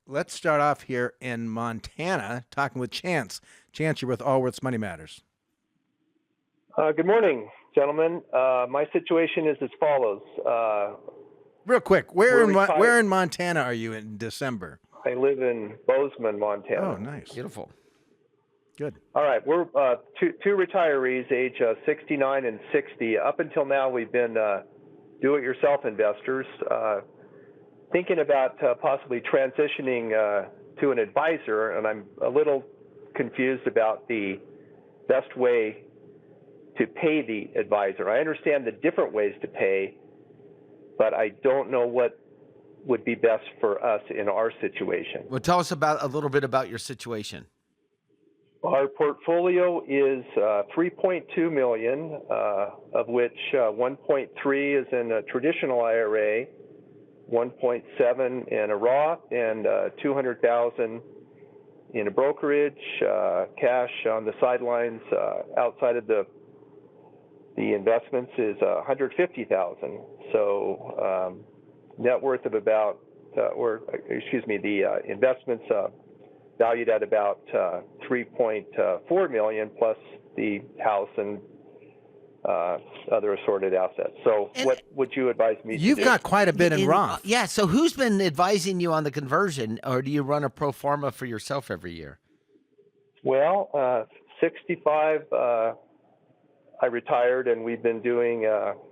let's start off here in Montana talking with Chance. Chance, you're with Allworth Money Matters. Good morning, gentlemen. My situation is as follows. Real quick, where in Montana are you in December? I live in Bozeman, Montana. Oh, nice. Beautiful. Good. All right, we're two retirees, age 69 and 60. Up until now, we've been do-it-yourself investors, thinking about possibly transitioning to an advisor, and I'm a little confused about the best way to pay the advisor. I understand the different ways to pay, but I don't know what would be best for us in our situation. Well, tell us a little bit about your situation. Our portfolio is $3.2 million, of which 1.3 is in a traditional IRA, 1.7 in a Roth, and 200,000 in a brokerage, cash on the sidelines outside of the investments is 150,000. So net worth of about, the investments valued at about 3.4 million plus the house and other assorted assets. So what would you advise me to do? You've got quite a bit in Roth. Yeah, so who's been advising you on the conversion, or do you run a pro forma for yourself every year? Well, 65, I retired, and we've been doing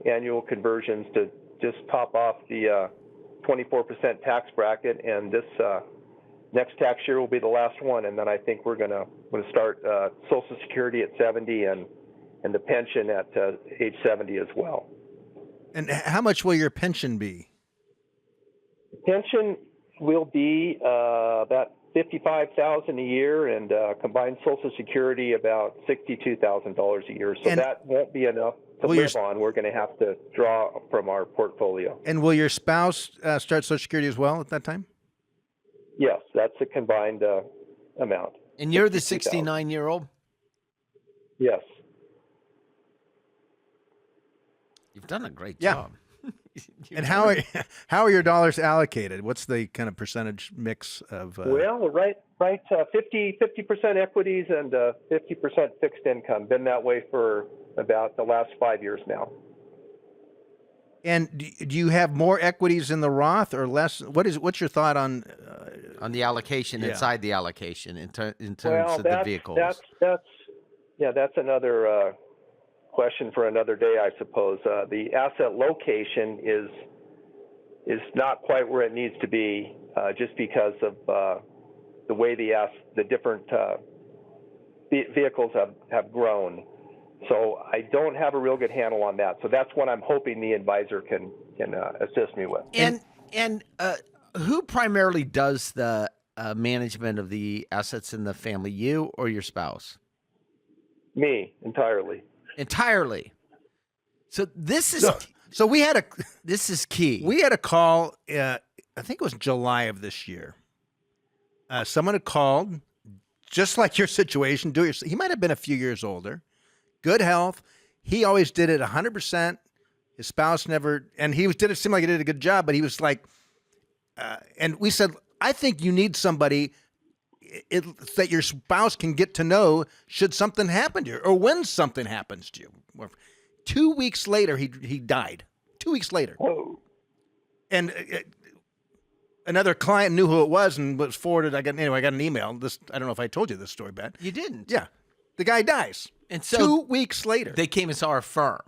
annual conversions to just top off the 24% tax bracket, and this next tax year will be the last one, and then I think we're going to start Social Security at 70 and the pension at age 70 as well. And how much will your pension be? Pension will be about $55,000 a year, and combined Social Security about $62,000 a year. So that won't be enough to live on. We're going to have to draw from our portfolio. And will your spouse start Social Security as well at that time? Yes, that's a combined amount. And you're the 69-year-old? Yes. You've done a great job. And how are your dollars allocated? What's the kind of percentage mix of? Well, right, 50% equities and 50% fixed income. Been that way for about the last 5 years now. And do you have more equities in the Roth or less? What's your thought on the allocation inside the allocation in terms of the vehicles? That's another question for another day, I suppose. The asset location is not quite where it needs to be, just because of the way the different vehicles have grown. So I don't have a real good handle on that. So that's what I'm hoping the advisor can assist me with. And who primarily does the management of the assets in the family, you or your spouse? Me, entirely. Entirely. So this is this is key. We had a call. I think it was July of this year. Someone had called, just like your situation. He might have been a few years older. Good health. He always did it 100%. His spouse never, and it seemed like he did a good job, but he was like, and we said, I think you need somebody that your spouse can get to know should something happen to you or when something happens to you. 2 weeks later, he died. 2 weeks later. Whoa. And another client knew who it was and was forwarded. I got an email. I don't know if I told you this story, Ben. You didn't. Yeah. The guy dies. And so 2 weeks later. They came and saw our firm.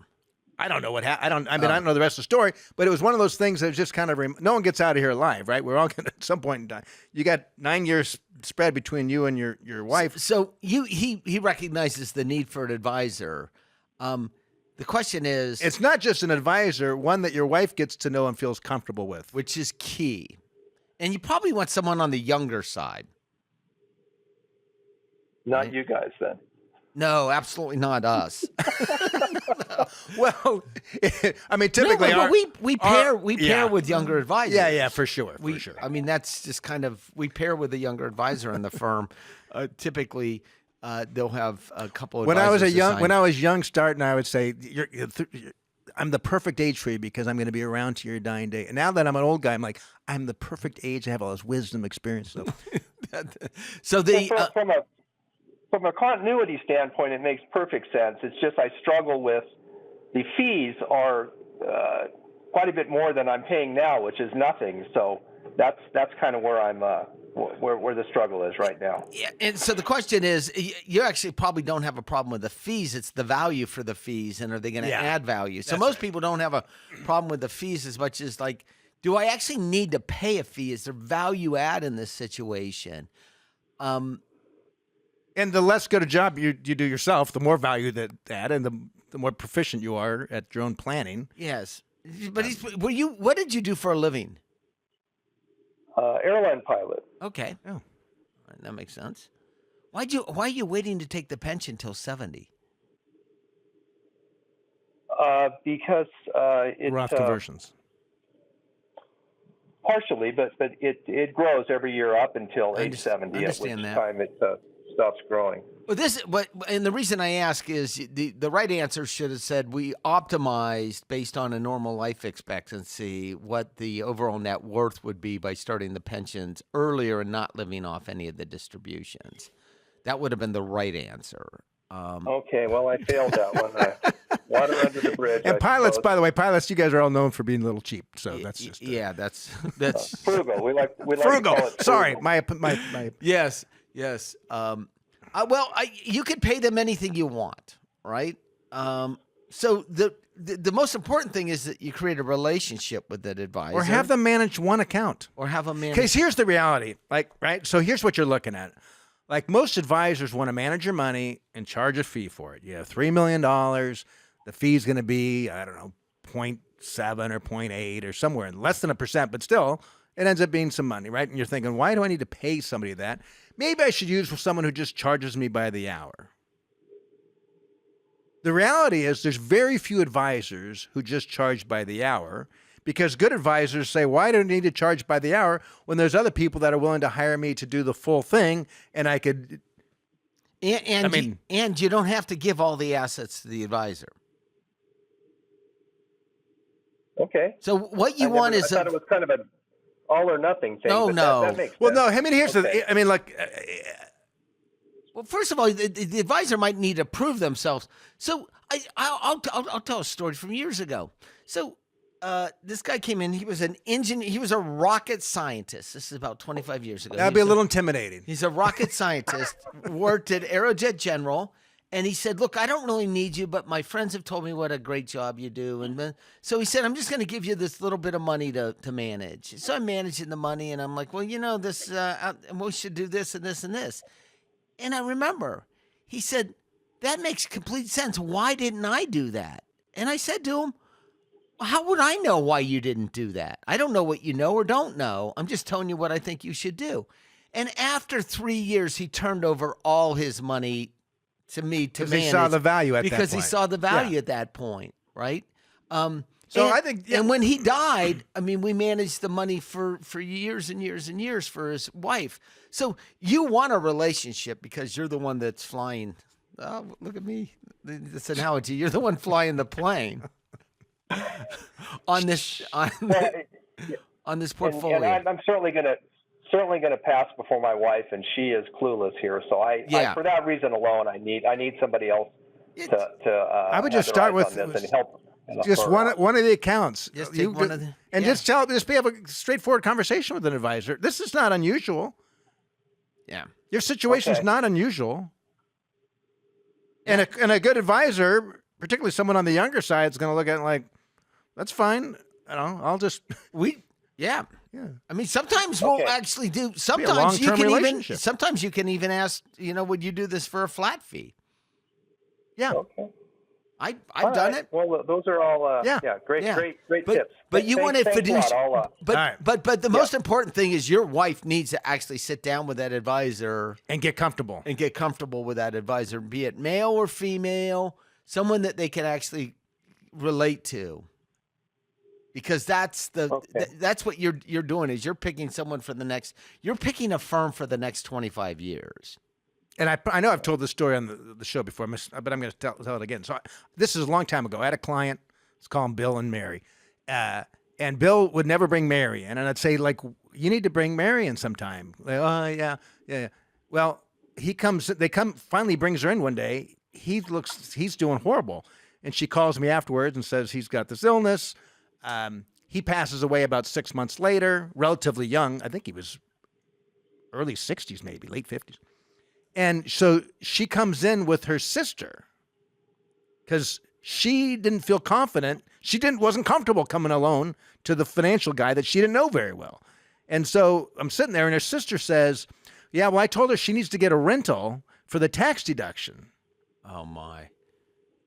I don't know what happened. I don't know the rest of the story, but it was one of those things that was just kind of, no one gets out of here alive, right? We're all going to at some point die. You got 9 years spread between you and your wife. So he recognizes the need for an advisor. The question is, it's not just an advisor, one that your wife gets to know and feels comfortable with, which is key. And you probably want someone on the younger side. Not you guys, then. No, absolutely not us. Well, I mean, typically, we pair with younger advisors. Yeah, for sure. I mean, that's just kind of, we pair with a younger advisor in the firm. Typically, they'll have a couple of. When I was young starting, I would say I'm the perfect age for you because I'm going to be around to your dying day. And now that I'm an old guy, I'm like, I'm the perfect age. I have all this wisdom, experience. So, So from a continuity standpoint, it makes perfect sense. It's just I struggle with the fees are quite a bit more than I'm paying now, which is nothing. So that's kind of where I'm where the struggle is right now. Yeah, and so the question is, you actually probably don't have a problem with the fees. It's the value for the fees, and are they going to add value? So most people don't have a problem with the fees as much as like, do I actually need to pay a fee? Is there value add in this situation? and the less good a job you do yourself, the more value that add, and the more proficient you are at your own planning. Yes, but what did you do for a living? Airline pilot. Okay. Oh. That makes sense. Why are you waiting to take the pension till 70? Because it's Roth conversions. partially, but it grows every year up until age 70, at which time it stops growing. Well, and the reason I ask is the right answer should have said we optimized based on a normal life expectancy what the overall net worth would be by starting the pensions earlier and not living off any of the distributions. That would have been the right answer. Okay, well, I failed that one. Water under the bridge. And pilots, by the way, you guys are all known for being a little cheap. So that's just that's frugal. We like frugal. To call it Sorry, frugal. my yes. You could pay them anything you want, right? So the most important thing is that you create a relationship with that advisor, or have them manage one account, Because here's the reality, right? So here's what you're looking at. Like most advisors want to manage your money and charge a fee for it. You have $3 million. The fee's going to be, I don't know, 0.7 or 0.8 or somewhere in less than 1%, but still it ends up being some money, right? And you're thinking, why do I need to pay somebody that? Maybe I should use someone who just charges me by the hour. The reality is there's very few advisors who just charge by the hour, because good advisors say, why do I need to charge by the hour when there's other people that are willing to hire me to do the full thing, and I could... And you don't have to give all the assets to the advisor. Okay. So what you want is... I thought it was kind of an all or nothing thing. No. That makes sense. Well, no, here's Well, first of all, the advisor might need to prove themselves. So I'll tell a story from years ago. So this guy came in. He was an engineer. He was a rocket scientist. This is about 25 years ago. That'd be a little intimidating. He's a rocket scientist, worked at Aerojet General. And he said, look, I don't really need you, but my friends have told me what a great job you do. And so he said, I'm just going to give you this little bit of money to manage. So I'm managing the money, and I'm like, well, this, we should do this and this and this. And I remember he said, that makes complete sense. Why didn't I do that? And I said to him, well, how would I know why you didn't do that? I don't know what you know or don't know. I'm just telling you what I think you should do. And after 3 years, he turned over all his money to me to manage. He saw the value at that point. Because he saw the value at that point, right? I think... And when he died, we managed the money for years and years and years for his wife. So you want a relationship because you're the one that's flying. Oh, look at me. This analogy. You're the one flying the plane on this portfolio. And I'm certainly going to pass before my wife, and she is clueless here. So I for that reason alone, I need somebody else to I would just start with this and help. Just one of the accounts. Just take one of the, just have a straightforward conversation with an advisor. This is not unusual. Yeah, your situation is not unusual. And a good advisor, particularly someone on the younger side, is going to look at it like, that's fine. I'll just Yeah. Sometimes we'll actually do. Sometimes you can even ask. Would you do this for a flat fee? Yeah. Okay. I've done it. Well, those are all great tips. But you want a fiduciary. But the most important thing is your wife needs to actually sit down with that advisor and get comfortable. With that advisor, be it male or female, someone that they can actually relate to. Because that's what you're doing is you're picking someone for you're picking a firm for the next 25 years. And I know I've told this story on the show before, but I'm going to tell it again. So this is a long time ago. I had a client, Let's call them Bill and Mary. And Bill would never bring Mary in. And I'd say, like, you need to bring Mary in sometime. Like, oh, yeah. Well, finally brings her in one day. He's doing horrible. And she calls me afterwards and says he's got this illness. He passes away about 6 months later, relatively young. I think he was early 60s, maybe late 50s. And so she comes in with her sister because she didn't feel confident. Wasn't comfortable coming alone to the financial guy that she didn't know very well. And so I'm sitting there and her sister says, yeah, well, I told her she needs to get a rental for the tax deduction. Oh, my.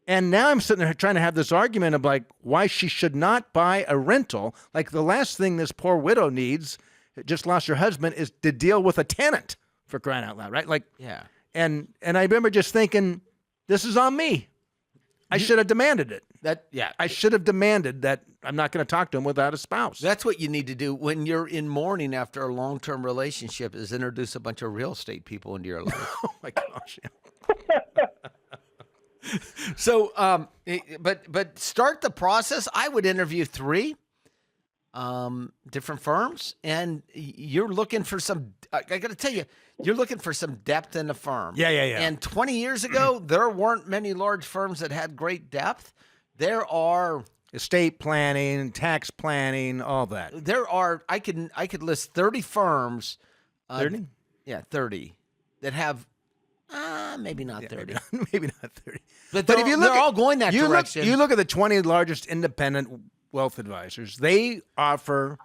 And now I'm sitting there trying to have this argument of like why she should not buy a rental. Like the last thing this poor widow needs, just lost her husband, is to deal with a tenant, for crying out loud, right? Like, yeah. And I remember just thinking, this is on me. I should have demanded it. I should have demanded that I'm not going to talk to him without a spouse. That's what you need to do when you're in mourning after a long-term relationship, is introduce a bunch of real estate people into your life. Oh my gosh. So, but start the process. I would interview 3 different firms, and you're looking for some. I got to tell you, you're looking for some depth in the firm. Yeah. And 20 years ago, there weren't many large firms that had great depth. There are estate planning, tax planning, all that. There are. I could list 30 firms. 30? Yeah, 30 that have. Maybe not 30. Maybe not 30. But if you look, they're all going that direction. You look at the 20 largest independent wealth advisors. They offer,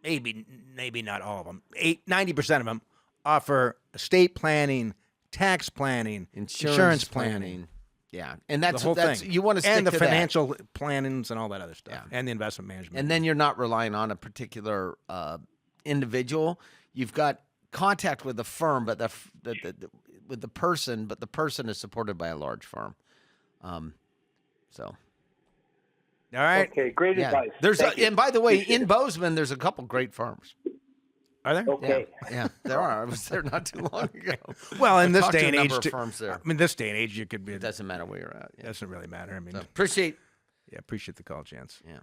maybe not all of them, 90% of them offer estate planning, tax planning, insurance planning. Yeah, and that's the whole thing. You want to stick to and the that. financial plannings and all that other stuff, and the investment management. And then you're not relying on a particular individual. You've got contact with the firm, but with the person, but the person is supported by a large firm. So, all right. Okay, great advice. And by the way, in Bozeman, there's a couple great firms. Are there? Okay. Yeah, there are. I was there not too long ago. Well, in this Talked to day a and number age, of firms there. I mean, this day and age, you could be. It doesn't matter where you're at. It doesn't really matter. I mean, So, appreciate the call, Chance. Yeah.